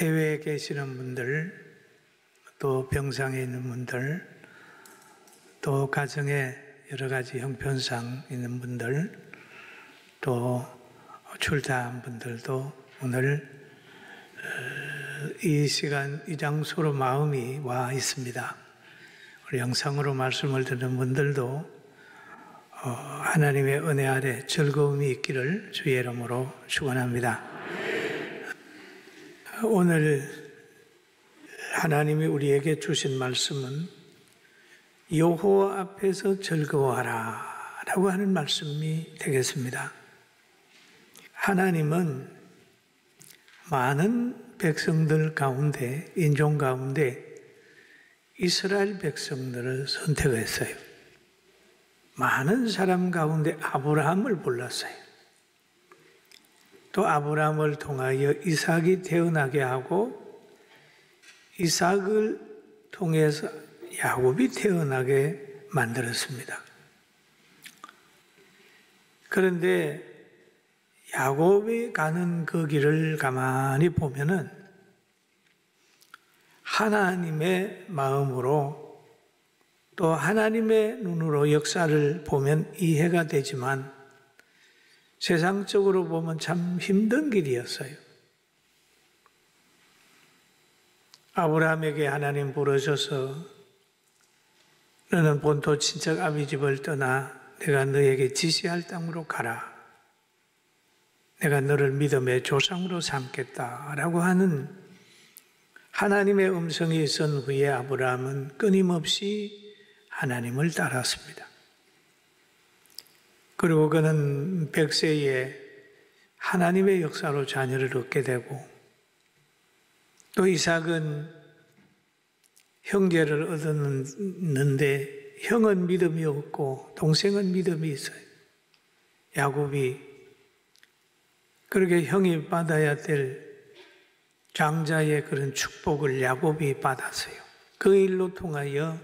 해외에 계시는 분들, 또 병상에 있는 분들, 또 가정에 여러 가지 형편상 있는 분들, 또 출타한 분들도 오늘 이 시간, 이 장소로 마음이 와 있습니다. 우리 영상으로 말씀을 듣는 분들도 하나님의 은혜 아래 즐거움이 있기를 주의 이름으로 축원합니다. 오늘 하나님이 우리에게 주신 말씀은 여호와 앞에서 즐거워하라 라고 하는 말씀이 되겠습니다. 하나님은 많은 백성들 가운데, 인종 가운데 이스라엘 백성들을 선택했어요. 많은 사람 가운데 아브라함을 불렀어요. 또 아브라함을 통하여 이삭이 태어나게 하고 이삭을 통해서 야곱이 태어나게 만들었습니다. 그런데 야곱이 가는 그 길을 가만히 보면은 하나님의 마음으로 또 하나님의 눈으로 역사를 보면 이해가 되지만 세상적으로 보면 참 힘든 길이었어요. 아브라함에게 하나님 부르셔서 너는 본토 친척 아비 집을 떠나 내가 너에게 지시할 땅으로 가라. 내가 너를 믿음의 조상으로 삼겠다라고 하는 하나님의 음성이 있은 후에 아브라함은 끊임없이 하나님을 따랐습니다. 그리고 그는 100세에 하나님의 역사로 자녀를 얻게 되고 또 이삭은 형제를 얻었는데 형은 믿음이 없고 동생은 믿음이 있어요. 야곱이 그렇게 형이 받아야 될 장자의 그런 축복을 야곱이 받았어요. 그 일로 통하여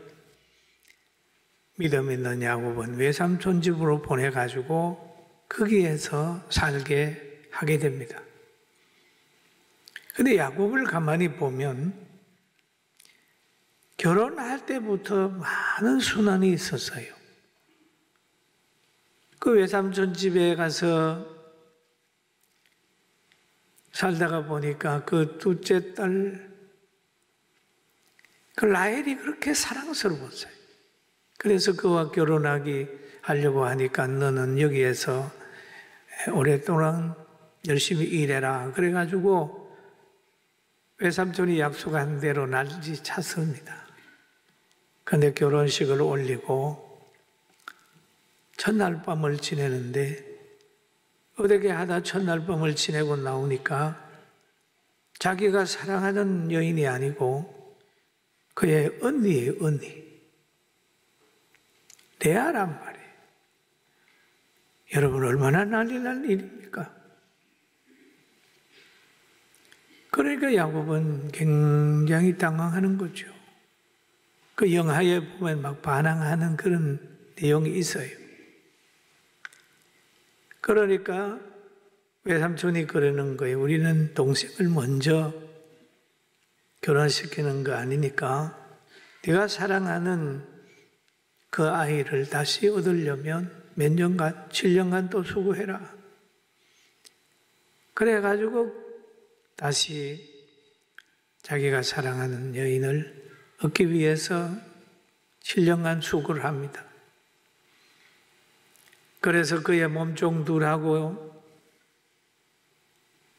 믿음 있는 야곱은 외삼촌 집으로 보내가지고 거기에서 살게 하게 됩니다. 근데 야곱을 가만히 보면 결혼할 때부터 많은 순환이 있었어요. 그 외삼촌 집에 가서 살다가 보니까 그 둘째 딸, 그 라헬이 그렇게 사랑스러웠어요. 그래서 그와 하려고 하니까 너는 여기에서 오랫동안 열심히 일해라. 그래가지고 외삼촌이 약속한 대로 날이 찼습니다. 그런데 결혼식을 올리고 첫날 밤을 지내는데 어떻게 하다 첫날 밤을 지내고 나오니까 자기가 사랑하는 여인이 아니고 그의 언니예요, 언니. 레아란 말이에요. 여러분 얼마나 난리 날 일입니까? 그러니까 야곱은 굉장히 당황하는 거죠. 그 영화에 보면 막 반항하는 그런 내용이 있어요. 그러니까 외삼촌이 그러는 거예요. 우리는 동생을 먼저 결혼시키는 거 아니니까 네가 사랑하는 그 아이를 다시 얻으려면 몇 년간, 7년간 또 수고해라. 그래가지고 다시 자기가 사랑하는 여인을 얻기 위해서 7년간 수고를 합니다. 그래서 그의 몸종 둘하고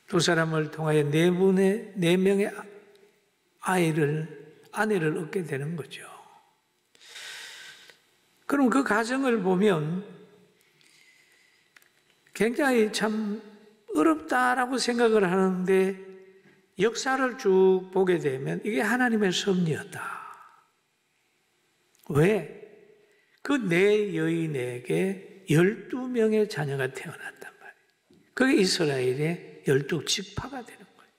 두 사람을 통하여 네 명의 아내를 얻게 되는 거죠. 그럼 그 가정을 보면 굉장히 참 어렵다라고 생각을 하는데 역사를 쭉 보게 되면 이게 하나님의 섭리였다. 왜? 그 네 여인에게 12명의 자녀가 태어났단 말이에요. 그게 이스라엘의 12지파가 되는 거예요.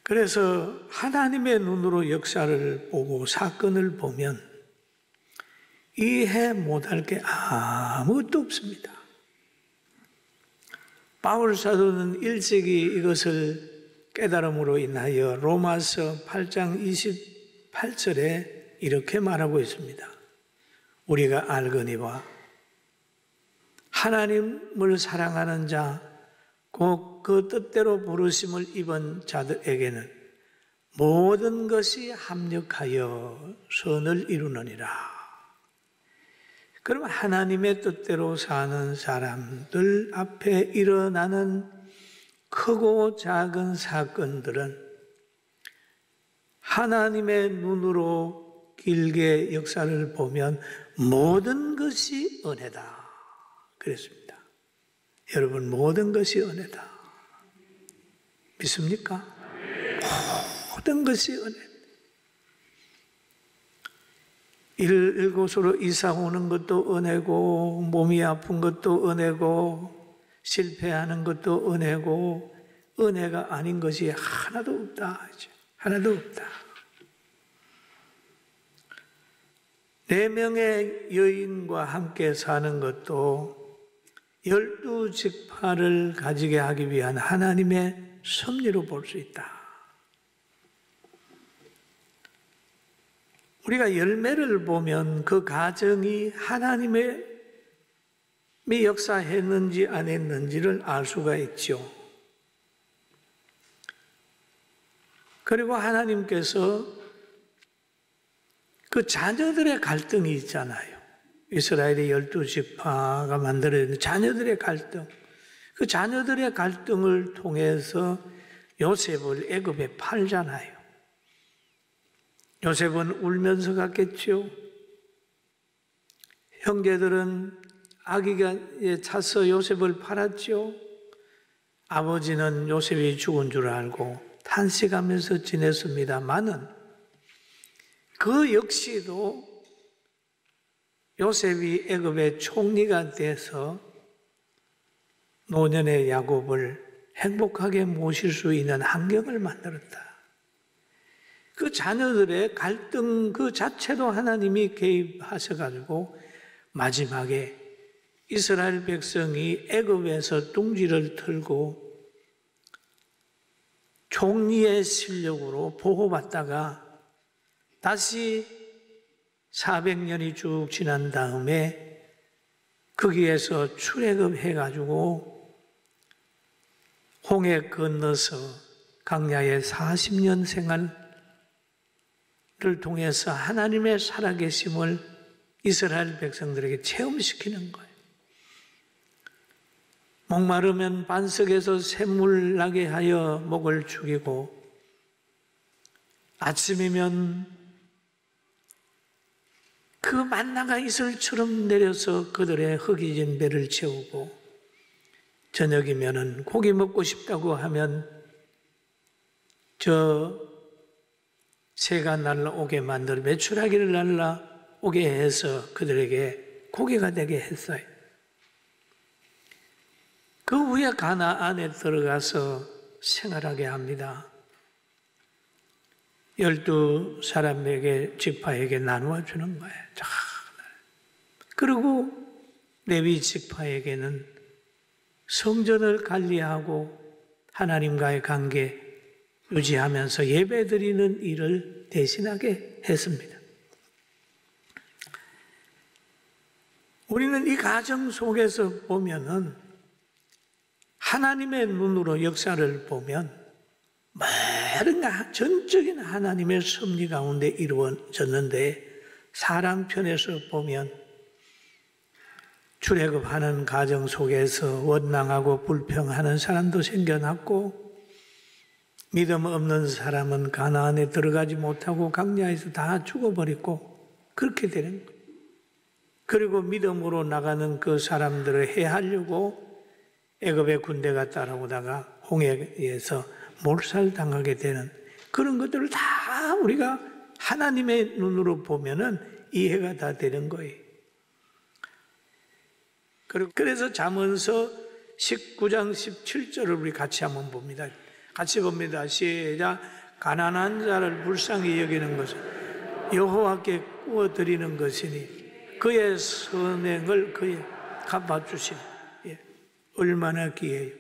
그래서 하나님의 눈으로 역사를 보고 사건을 보면 이해 못할 게 아무것도 없습니다. 바울 사도는 일찍이 이것을 깨달음으로 인하여 로마서 8장 28절에 이렇게 말하고 있습니다. 우리가 알거니와 하나님을 사랑하는 자, 곧 그 뜻대로 부르심을 입은 자들에게는 모든 것이 합력하여 선을 이루느니라. 그럼 하나님의 뜻대로 사는 사람들 앞에 일어나는 크고 작은 사건들은 하나님의 눈으로 길게 역사를 보면 모든 것이 은혜다. 그랬습니다. 여러분, 모든 것이 은혜다. 믿습니까? 모든 것이 은혜. 이곳으로 이사 오는 것도 은혜고, 몸이 아픈 것도 은혜고, 실패하는 것도 은혜고, 은혜가 아닌 것이 하나도 없다. 하나도 없다. 4명의 여인과 함께 사는 것도 12지파를 가지게 하기 위한 하나님의 섭리로 볼 수 있다. 우리가 열매를 보면 그 가정이 하나님의 역사했는지 안 했는지를 알 수가 있죠. 그리고 하나님께서 그 자녀들의 갈등이 있잖아요. 이스라엘의 12지파가 만들어낸 자녀들의 갈등. 그 자녀들의 갈등을 통해서 요셉을 애굽에 팔잖아요. 요셉은 울면서 갔겠죠. 형제들은 아기가 차서 요셉을 팔았죠. 아버지는 요셉이 죽은 줄 알고 탄식하면서 지냈습니다만은 그 역시도 요셉이 애굽의 총리가 돼서 노년의 야곱을 행복하게 모실 수 있는 환경을 만들었다. 그 자녀들의 갈등 그 자체도 하나님이 개입하셔가지고 마지막에 이스라엘 백성이 애굽에서 둥지를 틀고 총리의 실력으로 보호받다가 다시 400년이 쭉 지난 다음에 거기에서 출애굽해가지고 홍해 건너서 광야의 40년 생활 를 통해서 하나님의 살아계심을 이스라엘 백성들에게 체험시키는 거예요. 목마르면 반석에서 샘물 나게 하여 목을 죽이고 아침이면 그 만나가 이슬처럼 내려서 그들의 허기진 배를 채우고 저녁이면은 고기 먹고 싶다고 하면 새가 날라오게 만들어 메추라기를 날라오게 해서 그들에게 고기가 되게 했어요. 그 후에 가나안에 들어가서 생활하게 합니다. 12사람에게 지파에게 나누어 주는 거예요. 그리고 레위 지파에게는 성전을 관리하고 하나님과의 관계 유지하면서 예배드리는 일을 대신하게 했습니다. 우리는 이 가정 속에서 보면은 하나님의 눈으로 역사를 보면 모든 전적인 하나님의 섭리 가운데 이루어졌는데 사람 편에서 보면 출애굽하는 가정 속에서 원망하고 불평하는 사람도 생겨났고 믿음 없는 사람은 가나안에 들어가지 못하고 광야에서 다 죽어버리고 그렇게 되는 거예요. 그리고 믿음으로 나가는 그 사람들을 해하려고 애굽의 군대가 따라오다가 홍해에서 몰살당하게 되는 그런 것들을 다 우리가 하나님의 눈으로 보면은 이해가 다 되는 거예요. 그래서 잠언서 19장 17절을 우리 같이 한번 봅니다. 같이 봅니다. 시작. 가난한 자를 불쌍히 여기는 것은 여호와께 구워드리는 것이니 그의 선행을 그에 갚아주시니 얼마나 귀해요.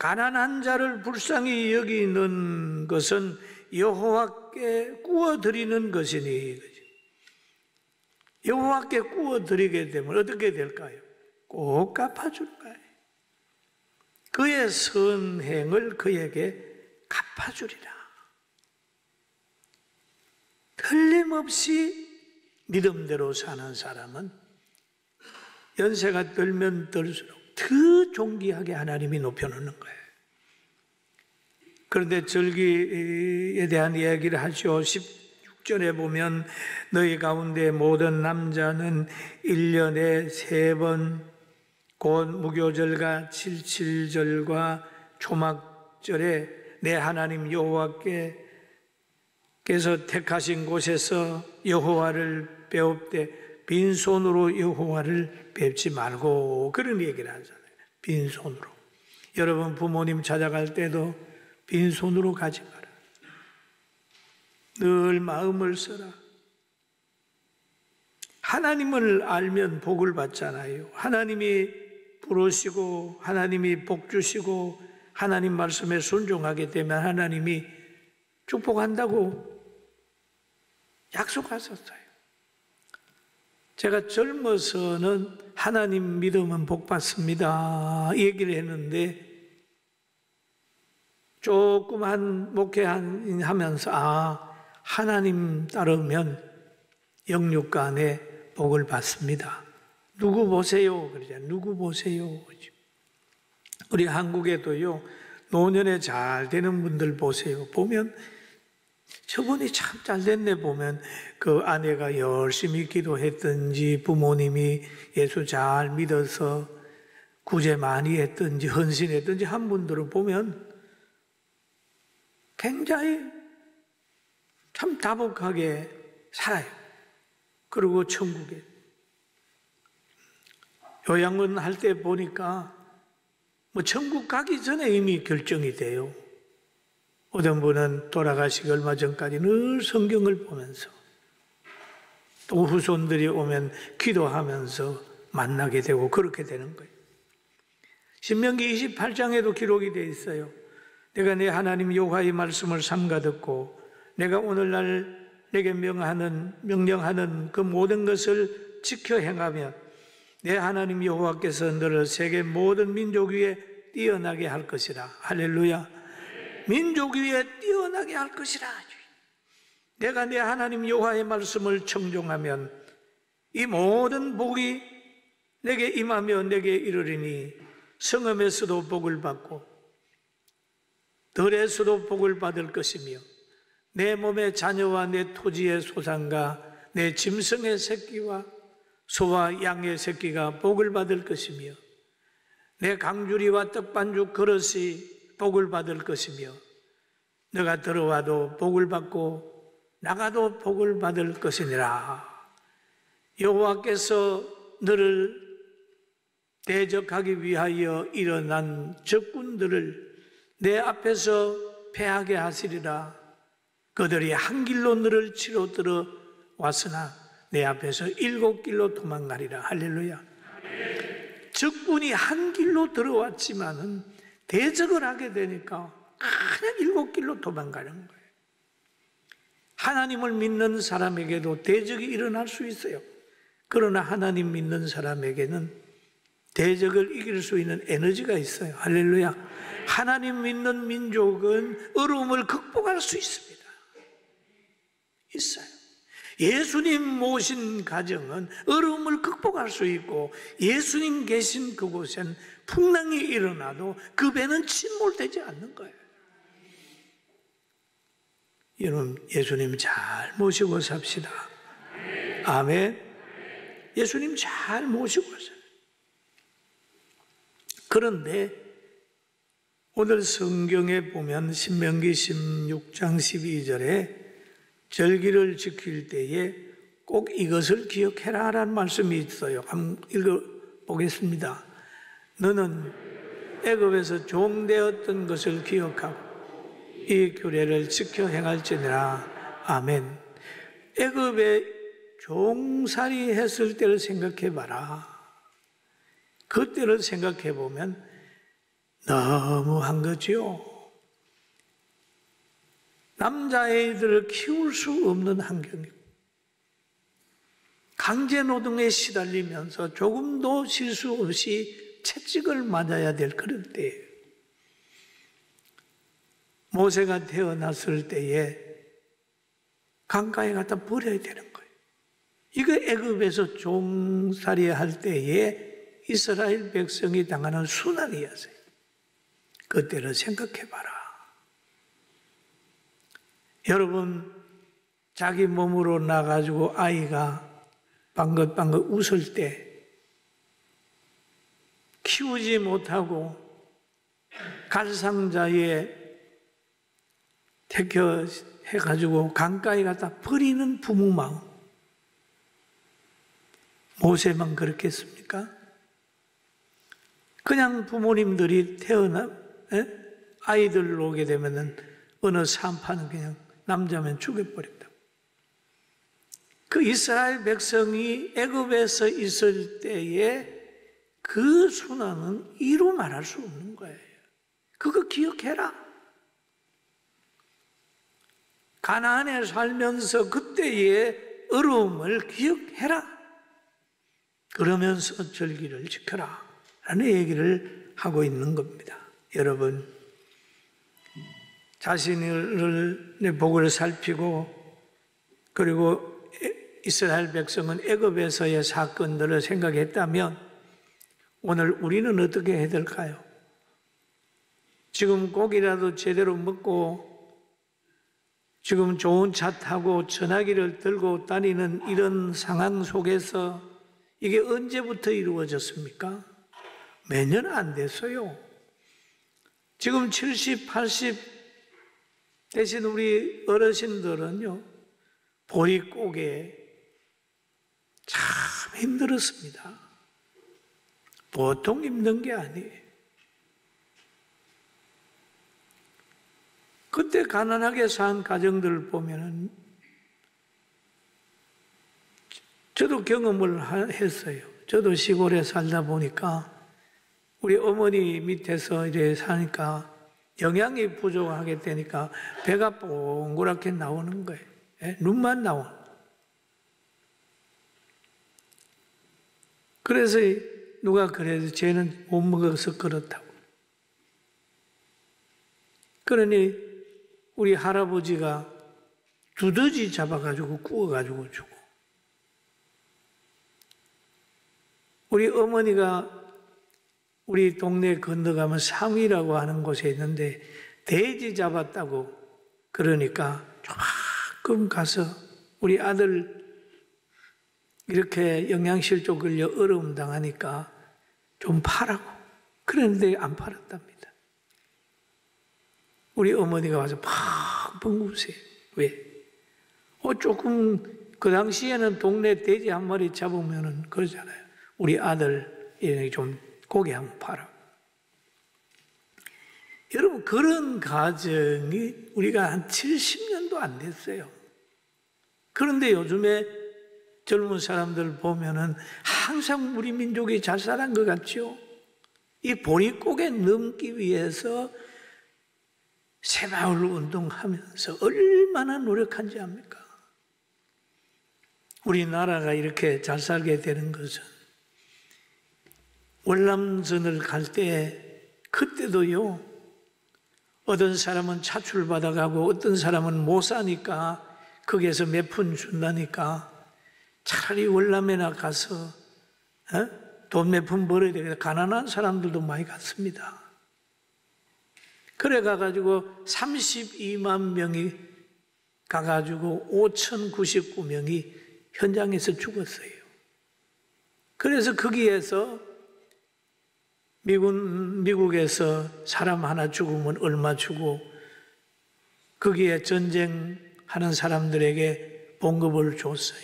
가난한 자를 불쌍히 여기는 것은 여호와께 구워드리는 것이니, 여호와께 구워드리게 되면 어떻게 될까요? 꼭 갚아줄 거예요. 그의 선행을 그에게 갚아주리라. 틀림없이 믿음대로 사는 사람은 연세가 들면 들수록 더 존귀하게 하나님이 높여놓는 거예요. 그런데 절기에 대한 이야기를 하죠. 16절에 보면 너희 가운데 모든 남자는 1년에 3번 곧 무교절과 칠칠절과 초막절에 내 하나님 여호와께서 택하신 곳에서 여호와를 배웁되 빈손으로 여호와를 뵙지 말고, 그런 얘기를 하잖아요. 빈손으로. 여러분 부모님 찾아갈 때도 빈손으로 가지 마라. 늘 마음을 써라. 하나님을 알면 복을 받잖아요. 하나님이 부르시고 하나님이 복 주시고 하나님 말씀에 순종하게 되면 하나님이 축복한다고 약속하셨어요. 제가 젊어서는 하나님 믿으면 복 받습니다 얘기를 했는데, 조금 목회하면서 하나님 따르면 영육간에 복을 받습니다. 누구 보세요? 그러잖아요. 누구 보세요? 우리 한국에도요, 노년에 잘 되는 분들 보세요. 보면 저분이 참 잘 됐네. 보면 그 아내가 열심히 기도했든지, 부모님이 예수 잘 믿어서 구제 많이 했든지, 헌신했든지 한 분들을 보면 굉장히 참 다복하게 살아요. 그리고 천국에 요양원 할 때 보니까 천국 가기 전에 이미 결정이 돼요. 어떤 분은 돌아가시기 얼마 전까지 늘 성경을 보면서, 또 후손들이 오면 기도하면서 만나게 되고 그렇게 되는 거예요. 신명기 28장에도 기록이 되어 있어요. 내가 내 하나님 여호와의 말씀을 삼가 듣고 내가 오늘날 내게 명령하는 그 모든 것을 지켜 행하며 내 하나님 여호와께서 너를 세계 모든 민족 위에 뛰어나게 할 것이라. 할렐루야. 민족 위에 뛰어나게 할 것이라. 내가 내 하나님 여호와의 말씀을 청종하면 이 모든 복이 내게 임하며 내게 이르리니 성읍에서도 복을 받고 들에서도 복을 받을 것이며 내 몸의 자녀와 내 토지의 소산과 내 짐승의 새끼와 소와 양의 새끼가 복을 받을 것이며 내 강주리와 떡반죽 그릇이 복을 받을 것이며 너가 들어와도 복을 받고 나가도 복을 받을 것이니라. 여호와께서 너를 대적하기 위하여 일어난 적군들을 내 앞에서 패하게 하시리라. 그들이 한 길로 너를 치러 들어왔으나 내 앞에서 7길로 도망가리라. 할렐루야. 적군이 한 길로 들어왔지만은 대적을 하게 되니까 그냥 7길로 도망가는 거예요. 하나님을 믿는 사람에게도 대적이 일어날 수 있어요. 그러나 하나님 믿는 사람에게는 대적을 이길 수 있는 에너지가 있어요. 할렐루야. 하나님 믿는 민족은 어려움을 극복할 수 있습니다. 있어요. 예수님 모신 가정은 어려움을 극복할 수 있고, 예수님 계신 그곳엔 풍랑이 일어나도 그 배는 침몰되지 않는 거예요. 여러분, 예수님 잘 모시고 삽시다. 아멘. 예수님 잘 모시고 사세요. 그런데 오늘 성경에 보면 신명기 16장 12절에 절기를 지킬 때에 꼭 이것을 기억해라 라는 말씀이 있어요. 한번 읽어보겠습니다. 너는 애굽에서 종되었던 것을 기억하고 이 규례를 지켜 행할지니라. 아멘. 애굽에 종살이 했을 때를 생각해 봐라. 그때를 생각해 보면 너무한 거지요. 남자아이들을 키울 수 없는 환경이고 강제노동에 시달리면서 조금도 실수 없이 채찍을 맞아야 될 그런 때예요. 모세가 태어났을 때에 강가에 갖다 버려야 되는 거예요. 이거 애굽에서 종살이 할 때에 이스라엘 백성이 당하는 순환이었어요. 그때를 생각해봐라. 여러분, 자기 몸으로 나가지고 아이가 방긋방긋 웃을 때 키우지 못하고 갈상자에 택해가지고 강가에 갖다 버리는 부모 마음. 모세만 그렇겠습니까? 그냥 부모님들이 아이들 오게 되면은 어느 산파는 그냥 남자면 죽여버린다. 그 이스라엘 백성이 애굽에서 있을 때에 그 순환은 이루 말할 수 없는 거예요. 그거 기억해라. 가나안에 살면서 그때의 어려움을 기억해라. 그러면서 절기를 지켜라 라는 얘기를 하고 있는 겁니다. 여러분, 자신의 복을 살피고 그리고 이스라엘 백성은 애굽에서의 사건들을 생각했다면 오늘 우리는 어떻게 해야 될까요? 지금 고기라도 제대로 먹고 지금 좋은 차 타고 전화기를 들고 다니는 이런 상황 속에서 이게 언제부터 이루어졌습니까? 몇 년 안 됐어요. 지금 70, 80 대신 우리 어르신들은요, 보릿고개 참 힘들었습니다. 보통 힘든 게 아니에요. 그때 가난하게 산 가정들을 보면은 저도 경험을 했어요. 저도 시골에 살다 보니까 우리 어머니 밑에서 이래 사니까 영양이 부족하게 되니까 배가 동그랗게 나오는 거예요. 눈만 나오는. 그래서 누가 그래도 쟤는 못 먹어서 그렇다고. 그러니 우리 할아버지가 두더지 잡아가지고 구워가지고 주고, 우리 어머니가 우리 동네 건너가면 상위라고 하는 곳에 있는데 돼지 잡았다고 그러니까 조금 가서 우리 아들 이렇게 영양실조 걸려 어려움 당하니까 좀 파라고. 그런데 안 팔았답니다. 우리 어머니가 와서 펑펑 우세요. 왜? 조금 그 당시에는 동네 돼지 한 마리 잡으면은 그러잖아요. 우리 아들 좀 고기 한번 팔아. 여러분, 그런 가정이 우리가 한 70년도 안 됐어요. 그런데 요즘에 젊은 사람들 보면은 항상 우리 민족이 잘 살아간 것 같죠? 이 보릿고개 넘기 위해서 새마을 운동하면서 얼마나 노력한지 압니까? 우리나라가 이렇게 잘 살게 되는 것은 월남전을 갈 때 그때도요, 어떤 사람은 차출받아가고 어떤 사람은 못 사니까 거기에서 몇 푼 준다니까 차라리 월남에나 가서 돈 몇 푼 벌어야 되겠다. 가난한 사람들도 많이 갔습니다. 그래 가가지고 32만 명이 가가지고 5,099명이 현장에서 죽었어요. 그래서 거기에서 미국에서 사람 하나 죽으면 얼마 주고 거기에 전쟁하는 사람들에게 봉급을 줬어요.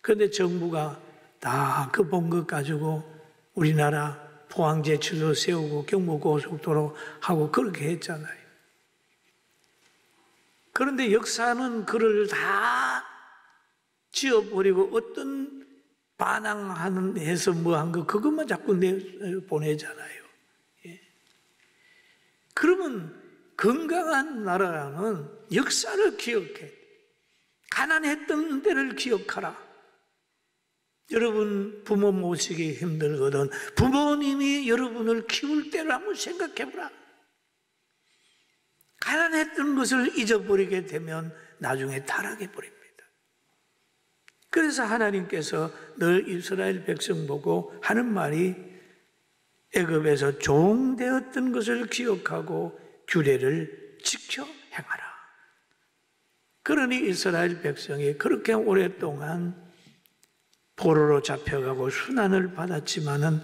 그런데 정부가 다 그 봉급 가지고 우리나라 포항제철도 세우고 경부고속도로 하고 그렇게 했잖아요. 그런데 역사는 그를 다 지어버리고 어떤 반항하는 해서 뭐 한 거 그것만 자꾸 보내잖아요. 예. 우리는 건강한 나라라는 역사를 기억해. 가난했던 때를 기억하라. 여러분 부모 모시기 힘들거든 부모님이 여러분을 키울 때를 한번 생각해보라. 가난했던 것을 잊어버리게 되면 나중에 타락해 버립니다. 그래서 하나님께서 늘 이스라엘 백성 보고 하는 말이 애굽에서 종되었던 것을 기억하고 규례를 지켜 행하라. 그러니 이스라엘 백성이 그렇게 오랫동안 포로로 잡혀가고 순환을 받았지만은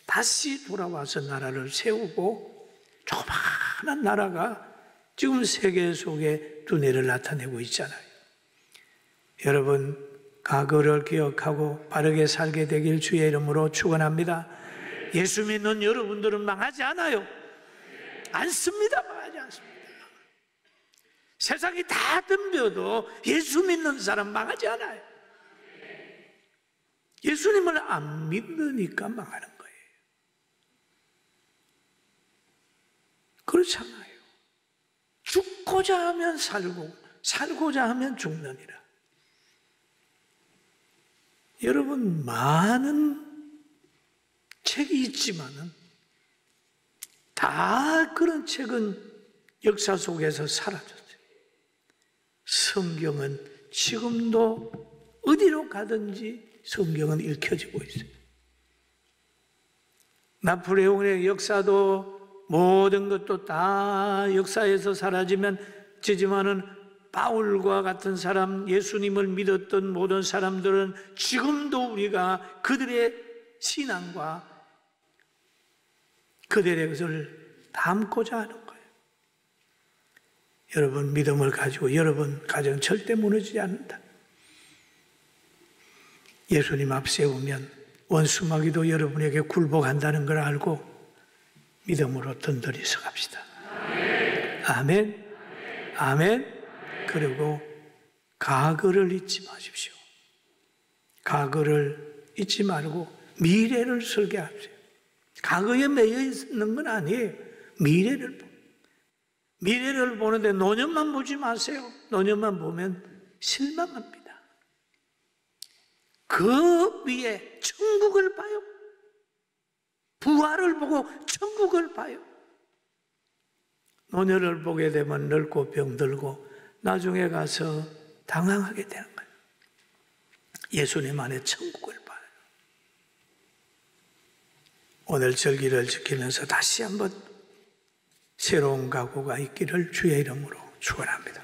다시 돌아와서 나라를 세우고 조그마한 나라가 지금 세계 속에 두뇌를 나타내고 있잖아요. 여러분 과거를 기억하고 바르게 살게 되길 주의 이름으로 축원합니다. 예수 믿는 여러분들은 망하지 않아요. 않습니다. 망하지 않습니다. 세상이 다 덤벼도 예수 믿는 사람 망하지 않아요. 예수님을 안 믿으니까 망하는 거예요. 그렇잖아요. 죽고자 하면 살고 살고자 하면 죽느니라. 여러분 많은 책이 있지만은 다 그런 책은 역사 속에서 사라졌어요. 성경은 지금도 어디로 가든지 성경은 읽혀지고 있어요. 나폴레옹의 역사도 모든 것도 다 역사에서 사라지면 되지만은 바울과 같은 사람, 예수님을 믿었던 모든 사람들은 지금도 우리가 그들의 신앙과 그들의 것을 담고자 하는 거예요. 여러분 믿음을 가지고 여러분 가정 절대 무너지지 않는다. 예수님 앞 세우면 원수마귀도 여러분에게 굴복한다는 걸 알고 믿음으로 든든히 서갑시다. 아멘. 아멘. 그리고 과거를 잊지 마십시오. 과거를 잊지 말고 미래를 설계하세요. 과거에 매여 있는 건 아니에요. 미래를 보는데 노년만 보지 마세요. 노년만 보면 실망합니다. 그 위에 천국을 봐요. 부활을 보고 천국을 봐요. 노년을 보게 되면 늙고 병들고 나중에 가서 당황하게 되는 거예요. 예수님 안에 천국을 봐요. 오늘 절기를 지키면서 다시 한번 새로운 각오가 있기를 주의 이름으로 축원합니다.